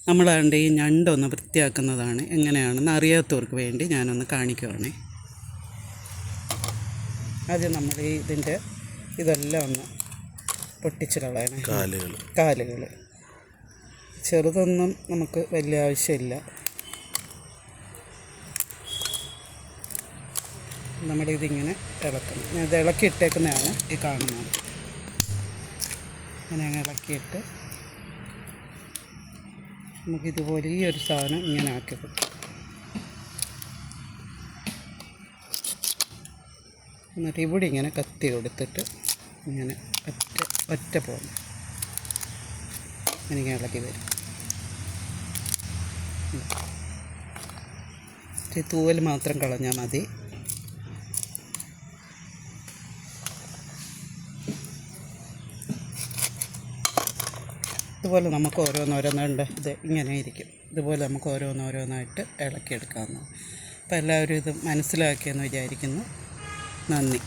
നമ്മളാണ്ട് ഈ ഞണ്ടൊന്ന് വൃത്തിയാക്കുന്നതാണ്. എങ്ങനെയാണെന്ന് അറിയാത്തവർക്ക് വേണ്ടി ഞാനൊന്ന് കാണിക്കുവാണേ. ആദ്യം നമ്മൾ ഇതിൻ്റെ ഇതെല്ലാം ഒന്ന് പൊട്ടിച്ച് കളയണേ. കാലുകൾ ചെറുതൊന്നും നമുക്ക് വലിയ ആവശ്യമില്ല. നമ്മളിതിങ്ങനെ ഇളക്കണം. ഞാൻ ഇത് ഇളക്കിയിട്ടേക്കുന്നതാണ് ഈ കാണുന്നത്. ഇങ്ങനെ അങ്ങ് ഇളക്കിയിട്ട് നമുക്കിതുപോലെ ഈ ഒരു സാധനം ഇങ്ങനെ ആക്കി വെക്കും. എന്നിട്ട് ഇവിടെ ഇങ്ങനെ കത്തി കൊടുത്തിട്ട് ഇങ്ങനെ ഒറ്റ പോകുന്നു ഇങ്ങനെ ഇളക്കി വരും. ഈ തൂവൽ മാത്രം കളഞ്ഞാൽ മതി. ഇതുപോലെ നമുക്ക് ഓരോന്നോരോന്നുണ്ട്. ഇത് ഇങ്ങനെ ഇരിക്കും. ഇതുപോലെ നമുക്ക് ഓരോന്നോരോന്നായിട്ട് ഇളക്കിയെടുക്കാവുന്നതാണ്. അപ്പോൾ എല്ലാവരും ഇത് മനസ്സിലാക്കിയെന്ന് വിചാരിക്കുന്നു. നന്ദി.